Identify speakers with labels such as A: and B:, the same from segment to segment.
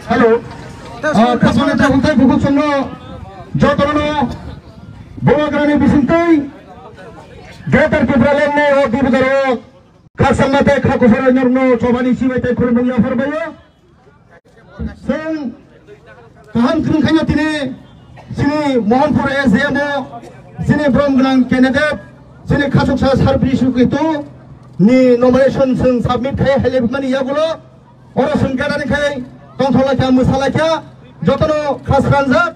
A: Halo. Kasane ta huntai buku sono jotono boagrani bisintai jotar kibralen ne o dibudaro kasamate khakufara norno chobani sibaite khurmung ya farbayo sen kaham kun khanya tine sini mohanpur SDMO sini bromglang candidate sini khasuksa sarbisu itu ni nomination sing submit khai helebmani yagulo ora sengkarani khai tongtholakya musalakya jotono khasranjak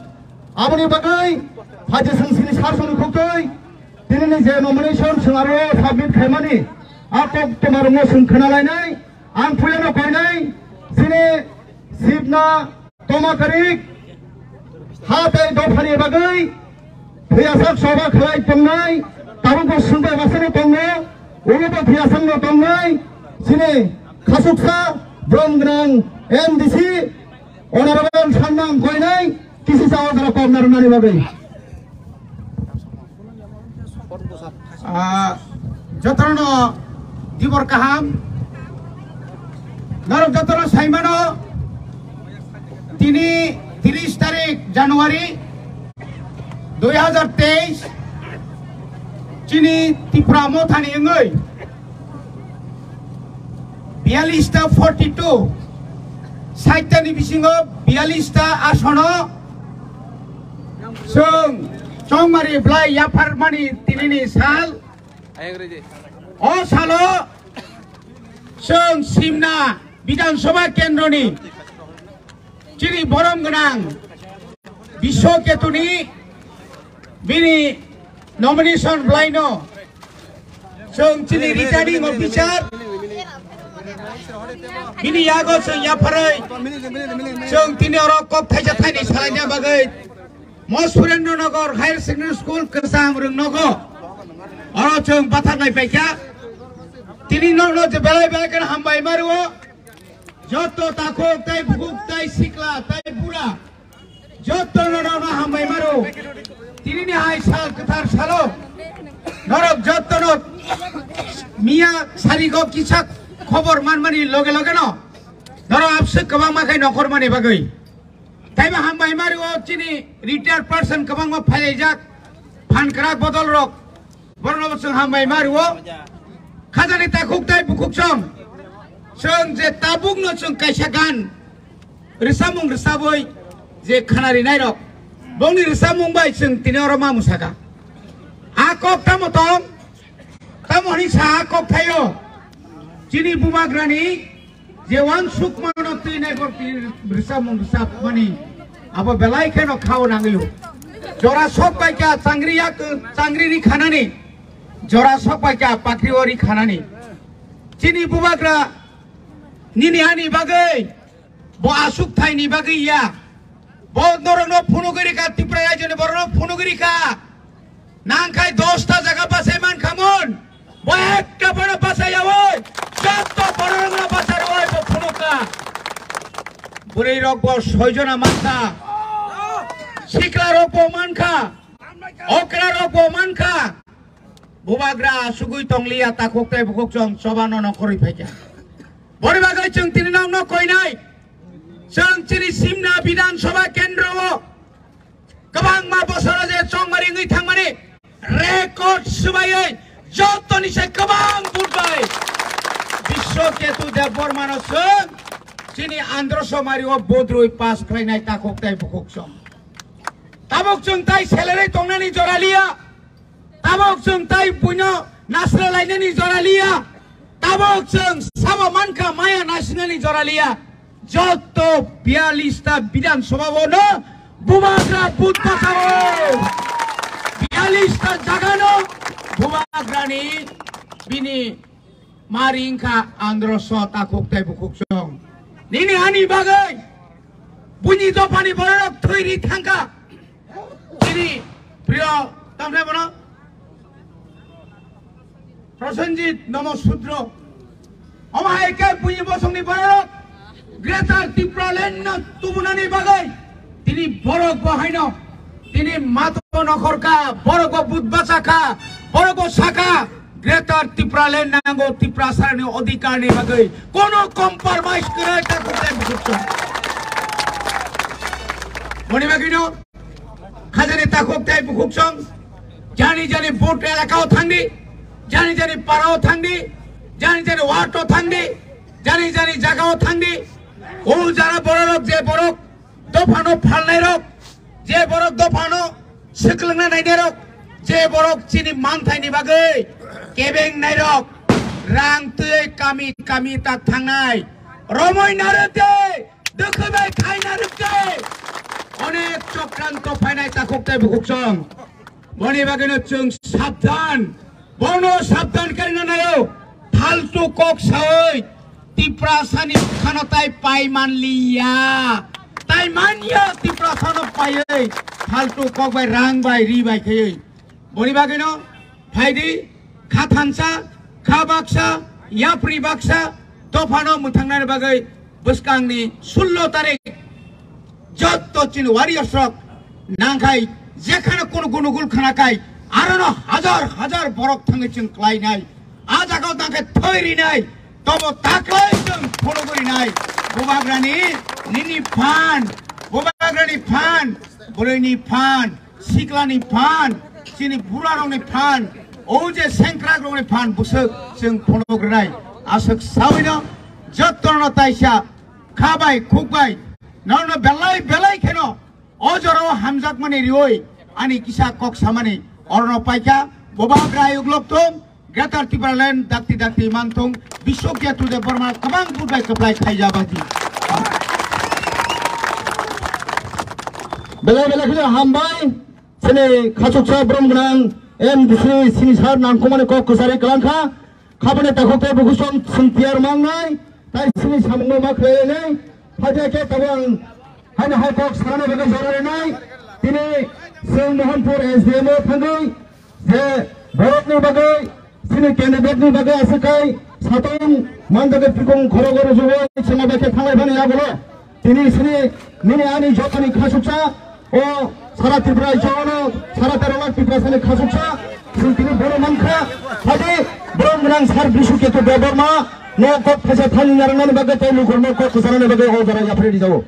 A: aboni bagai haji sing sini sarsoni khokoi tinini je nomination sing aro submit khaimani akok tomar mo sing khanalainai ang phuleno koinai sini sibna tomakarik hatai dofani bagai phiasak soba khlai tongnai tabuko sungbai basane tongno uruba phiasang no tongnai sini khasuksa bromgrang MDC honorable Sannam koinai kisi sawa kara komnar nani bagai jotono dibor kaham narok jotono saimano tini 30 tarik Januari 2023 chini tipramo thani engoi 42 ta 42 साइटानि बिसिङो 42 टा आसनो जों चौमारी ब्लाइ याफारमानि तिनिनि साल अ सालो जों सिमना विधानसभा केन्द्रनि चिनि बरम गोनां बिश्वकेतुनि बिनि nomination ब्लाइनो जों चिनि returning अफिसार Bini yago sing yaparai sing tini orang kop thaja thani salanya bagai Mos Surendranagor Higher Secondary School Kersang Rungnogo orang sing bathar nai pekya tini nono je belai belai kan hambai maruo joto takok tai bukuk tai sikla tai pura joto nono hambai maru tini ni hai sal ketar salo norok joto no Mia sarigo kisak খবর মানমানি লগে লগে ন ধরো আপসে কবাং মাখাই নখর মানি বাগৈ Taiba হামবাই Mario চিনি retired person কবাং মা ফাইলাই যাক ফানকরা বদল রক বর্ণবসং হামবাই মারিও খাজানি তাকুক তাই বুকুক সং সং যে তাবুক ন সং কাইসা গান রিসামুং রিসাবই যে খানারি নাই রক বংনি রিসামুং বাই সং তিনি অর মা মুসাকা আকক তামতং তামহনি সা আকক থাইও Cini bumagrani jewan sukmano tine korti bersama bersap mani apa belai keno kau nangiu jora sok baca sangri ni khanani jora sok baca pakriwari khanani cini bumagra nini hani bagai bo asuk thai ni bagai ya bo norong phunugiri ka tipraya jone borno phunugiri ka nangkai 10 ta jaga pasai man khamun bo ekta boro pasai awoi Jatuh porong pasar woi pemuka, buri rokok sojona mata, sikla rokok manka, okra rokok manka, bubagra sugui tonglia takuk teh bukuk jong sobano nokori peja. Bori bagai jeng tininang nokoi nai, jeng ciri simna bidan soba kendro, kebang ma bosora je cong maringi thang mani, rekod sebagai joto ni se kebang budbai. Bishoketu Jabor Manasung Sini Andro Somario Bodroi pas Klainai Takok Tai Bukuk Song Tabok Sung Tai Selere Tongnani Joralia Tabok Sung Tai Punya Nasra Lainani Joralia Tabok Sung Sama Manka Maya Nationali Joralia যত 42টা বিধানসভা বনো বুবাগ্রা booth বাঁচাও 42টা জাগানো বুবাগ্রানি বিনি মারিংখা আন্ধ্রস তাকুকতাই বুকুকসং নিনি আনি বাগৈ বুনি দফানি বড়ক থৈরি থাঙ্কা তিনি প্রিয় তামনে বনো প্রসেনজিৎ নমশূদ্র অমায়কে বুনি বসংনি বড়ক গ্রেটার ত্রিপুরা ল্যান্ড তুমুনানি বাগৈ তিনি বড়ক বহাইন তিনি মাতো নখরকা বড়ক বুথ বাঁচাকা বড়ক শাখা গ্রেটার ত্রিপুরা ল্যান্ড নাঙ্গো ত্রিপুরা সারনি অধিকার নি বাগৈ কোনো কম্প্রোমাইজ করে তা করতে বুঝছো মনে বাগিনো খাজানি তা করতে বুঝছো জানি জানি ভোট এলাকাও থাঙ্গি জানি জানি পাড়াও থাঙ্গি জানি জানি ওয়ার্ডও থাঙ্গি জানি জানি জায়গাও থাঙ্গি ও যারা বড় লোক যে বড় দফানো ফালনাই রক যে বড় দফানো শিখলংনা নাইনে রক যে বড় চিনি মানথাইনি বাগৈ কেবেং নাই রক রাং তুই কামি কামি তা থাंनाय রমই নারতে দখবাই খাই নারতে অনেক চক্রান্ত ফাইনাই তা করতে বুকছং বনি বাগৈनो जों সাবধান বর্ণ সাবধান করিনা নাও ফালতু কক সাই ত্রিপুরা সানি খানতাই পাই মানলিয়া তাই মানিয়া ত্রিপুরা সানো পাই ফালতু কক বাই রাং বাই রি বাই খাই বনি বাগৈनो फाइदी खाथानसा खाबाक्सा याप्रि बाक्सा दफानो मुथांनाय बागै बसकांनि 16 तारिख जत्तो चिन वारियर्स रक नांखाय जेखाने कोन गुनुगुल खानाखाय आरो हाजार हाजार बरक थाङै जों क्लायनाय आ जागाव नांखाय थैरिनाय तब ताख्लै जों फलगरिनाय बुबाग्रानि निनि फान बुबाग्रानि फान बुरैनि फान सिक्लानि फान चिनि बुरारंनि फान ओजे सेंक्रा ग्रंनि फान बुसक जों फलग्राय आसक सावैनो जत्तन ताइसा खाबाय खुबाय नरनो बेलाय बेलाय खेनो अजराव हामजाक माने रिय आनि किसा कक सामानि अरनो पाइका बुबाग्राय उग्लबथं ग्रेटार त्रिपुरा ल्যান্ড दाक्ति दाक्ति मानथं बिश्वकिया तुदे बर्मा गोबां बुबाय कप्लाय खायजाबादि
B: बेलाय बेलाय खेनो हामबाय सेने खाचुकसा ब्रह्मगोनां MDC sinisar nangkomane kok kusari kelangka kabane takokte bukuson sentiar mangnai tai sini samungno makre nei haja ke tabang hana hai kok sarane bagai jorare nai tini sing mohanpur SDM thangai je borok ni bagai sini candidate ni bagai asakai satong mandage pikong khorogoro jubo sema bake thangai bani ya bolo tini sini mini ani jotani khasuksa o सारा त्रिपुरा जवानो सारा तेरला त्रिपुरा साले खासुकसा जों तिनि बर' मानखा हादि ब्रह्मगोनां सार बिसुकेतु देबरमा न कक फैसा थानि नारनानि बागै तै लुखरनो कक खुसारानि बागै हो जरा जाफरेदि जावो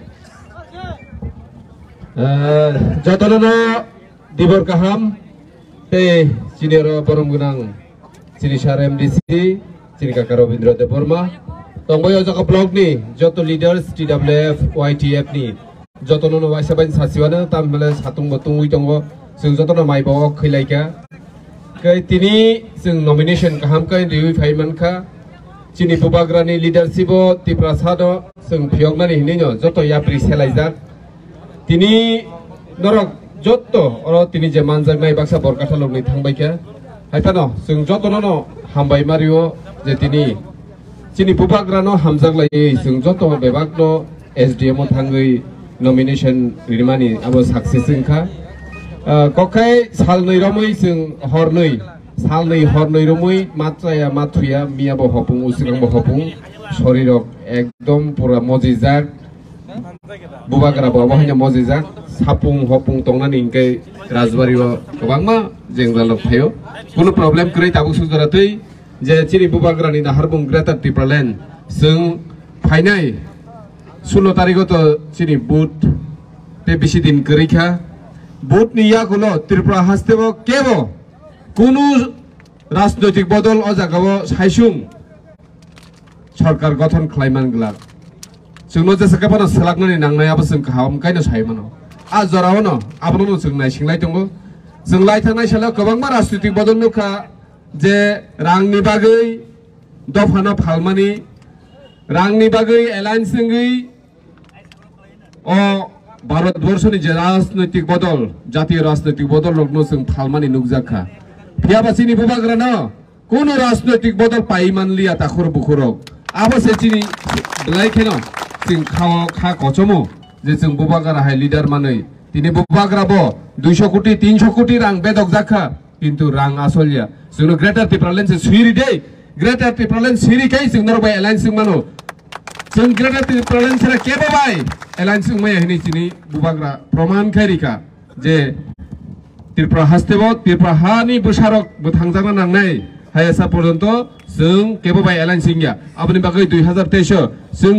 B: जतननो दिबर गाहाम ते सिनियर ब्रह्मगोनां सिनिसार MDC सिनि काका रबिन्द्र देबरमा तंबय जाका ब्लकनि जत लिडार्स TWF YTF नि जतननो वाइसाबाइन सासिवानो तामले साtung बtung उइतंगो जों जतनो माइबाव खैलायका कै तिनि जों नमिनेशन गाहाम कै रिउइ फाइमानखा चिनि बुबाग्रानि लिडारशिपो त्रिपुरा सादो जों फियगनानि हिनिनो जत याप्रि सेलाइजाक तिनि नरक जत अर तिनि जे मानजागनाय बाक्सा बरकाथा लगनि थांबायका हायफानो जों जतननो हामबाय मारियो जे तिनि चिनि बुबाग्रानो हामजागलायै जों जत बेबागनो SDM थांगै nomination rimani abo success inka kokai salnei romoi जों हरनै salnei हरनै romoi matraya mathuya miabo hopung usigang bo hopung shorirok ekdom pura mojijak bubagra bo hanya mojijak sapung hopung tongnani ingkai rajbari o gobangma jenglalok thayo kono problem krei tabuk sujaratei je chiri bubagrani naharbung Greater Tiripura Land जों फाइनाय 16 तारिखो तो चिनि booth ते बेसि दिन करिखा booth नि यागुलो त्रिपुरा हास्तेबो केबो कुनु राजनैतिक बदल अजागाबो साइसुं सरकार गठन खालायमानग्ला जोंनो जेसेकाबानो सलागनानि नांनायाबो जों खाहाम कायनो सायमानो आ जरावनो आबनो जों नायसिंलाय दंबो जों लायथांनाय सालाव गोबांबा राजनैतिक बदल नुखा जे रांनि बागै दफाना फालमानि रांनि बागै एलायन्स जोंगै ও ভারতবর্ষनि যে রাজনৈতিক বদল জাতীয় রাজনৈতিক বদল লগ্ন जों फालमानि नुकजाखा फियाबासिनि बुबाग्रानो কোন রাজনৈতিক বদল পাইমানলিয়া তাখর বুখরক আবসে চিনি লাইखेनो जों खा कचमो যে जों बुबाग्रा हाय लिडार मानै তিনি बुबाग्राबो 200 কোটি 300 কোটি রাং বেদক জাখা কিন্তু রাং আসলিয়া जों ग्रेटर टिप्रालेन्स सुइरि दे ग्रेटर टिप्रालेन्स सिरि kai जों नरबाय एलायन्स मानो जों ग्रेटर टिप्रालेन्स रा केबाबाय एलायन्स माय हिनि चिनि बुबाग्रा प्रमाण खारिका जे त्रिपुरा हास्तेबो त्रिपुरा हानि बोसारक बोथांजाना नांनाय हायसा पर्यन्त जों केबाबाय एलायन्स इंया आबनि बागै 2023 जों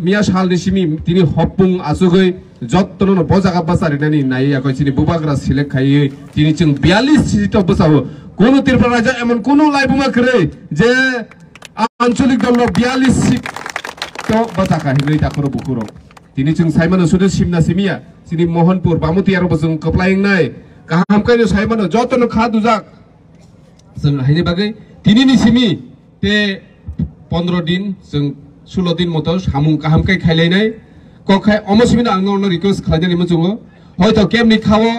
B: मिया सालनि सिमि तिनि हपुं आसुगै जत्तनो बजागा बासारिनानि नाययाखै चिनि बुबाग्रा सिलेक्ट खायै तिनि जों 42 सिट बसावो कोन त्रिपुरा राजा एमन कोन लाइबुमा करे जे आंचलिक दल 42 सिट तो बजाका हिनै ताखरो बुखुरो तिनि जों साइमानो सुदु सिमना सिमिया चिनि मोहनपुर बामुतियारो जों कप्लायंनाय गाहाम कायनो साइमानो जत्तनो खा दुजाक जों हायनि बागै तिनिनि सिमि ते 15 दिन जों 16 दिन मतो सामुं गाहामखाय खायलायनाय कखाय अमसिमिना आंनो रिक्वेस्ट खालायनानै मोजोङो हयतो केमनि खावो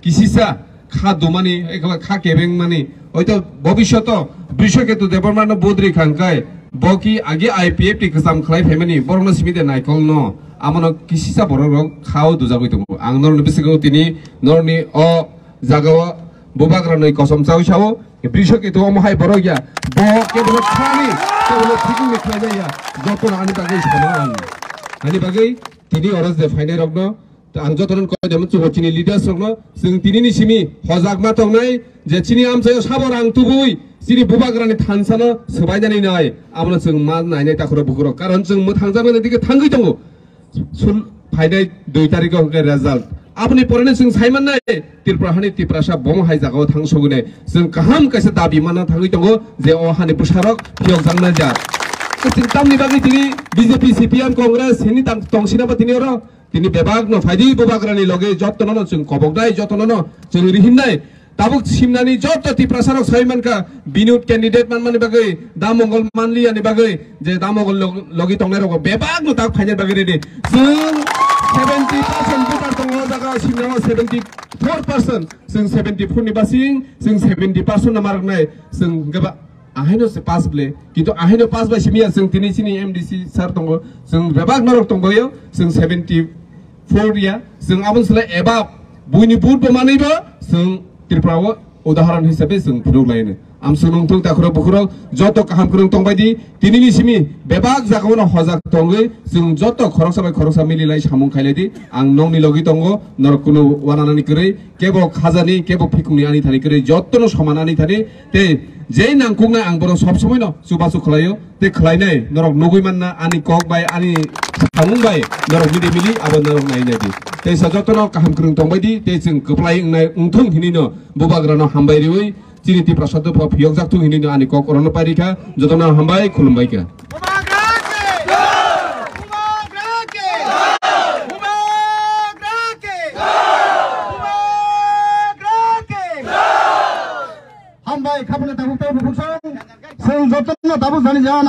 B: किसिसा खा दुमानि एकबा खा केबें मानि हयतो भबिष्यत बिश्वकेतु देबरमान बोद्रि खांखाय बकी आगे आईपीएफ टी कसाम खलाय फेमिनि बरनो सिमिदे नायकल न आमनो किसिसा बररक खाव दुजागै दङ आं नरनि बिसिगौ तिनि नरनि अ जागाव बुबाग्रानै कसम चावसावो बिश्वकेतु अमहाय बरगया ब केबल खानि केबल थिकिं खायनाया जतन आनि बागै समान आनि बागै तिनि अरज दे फाइनाय रगनो आं जतन कयदम चुबचिनि लिडार्स रगनो जों तिनिनि सिमि हजागमा तंनाय जे चिनि आमसायाव साबर आं तुबुय चिनि बुबाग्रानि थानसानो सबायनानै नाय आमनो जों मा नायनाय ताखरो बुखरो कारण जों मो थांजानो दिके थांगै दङ सुल फाइनाय 2 तारिखआव रिजाल्ट आपनि परेने जों साइमान नाय त्रिपुराहानि त्रिपुरासा बम हाय जागाव थांसोगुने जों गाहाम कायसे दाबि माना थांगै दङ जे अ हानि बुसारक फियक जांना जा जों तामनि बागै तिनि बीजेपी सीपीएम कांग्रेस हिनि तंसिना बातिनि र तिनि बेबाग न फाइदि बुबाग्रानि लगे जत्तन जों कबकनाय जत्तन जों रिहिननाय ताबुक सिमनानि जत्त त्रिपुरासारक साइमानका बिनुत कैंडिडेट मानमानि बागै दामंगल मानलियानि बागै जे दामंगल लगे तंनाय रग बेबाग न ताक फाइनाय बागै रे जों 70% भोटार दङ जागा सिमनाव 74% जों 74 नि बासिं जों 70% ना मारनाय जों गोबा आहायनो से पास ब्ले किन्तु आहायनो पास बाय सिमिया जों तिनिसिनि एमडीसी सार दङ जों बेबाग नरक दंबयो जों 74 या जों आबनसले एबा बुइनि बुट बमानैबो जों त्रिपुराव उदाहरण हिसाबै जों फुरुलायनो आम सुनुंथुं ताखरो बुखरो जत काहाम खुरुं तंबायदि तिनिनि सिमि बेबाग जागावनो हजाक तंगै जों जत खरसा मिलिलाय सामुं खायलायदि आं नंनि लगि तंगो नरकुनु वानानानि करै केबो खाजानि केबो फिकुनि आनि थानि करै जत्तनो समानानि थानि ते जे नांकुंनाय आं बर सब समय न सुबासु खलायो ते खलायनाय नरक नगै मानना आनि कक बाय आनि सामुं बाय नरक मिलि आबो नरक नायनायदि ते सजतनो काहाम खुरुं तंबायदि ते जों कप्लायंनाय उंथुं हिनिनो बुबाग्रानो हामबायरिवै चिनि त्रिपुरासा फियक जाक्तु हिनिनो आनि कक अरनो पारिखा जतना हामबाय खुलुमबायका
C: हामबाय खाबने ताबुक ताबुक बुखसं जों जतन ताबुक जानि जान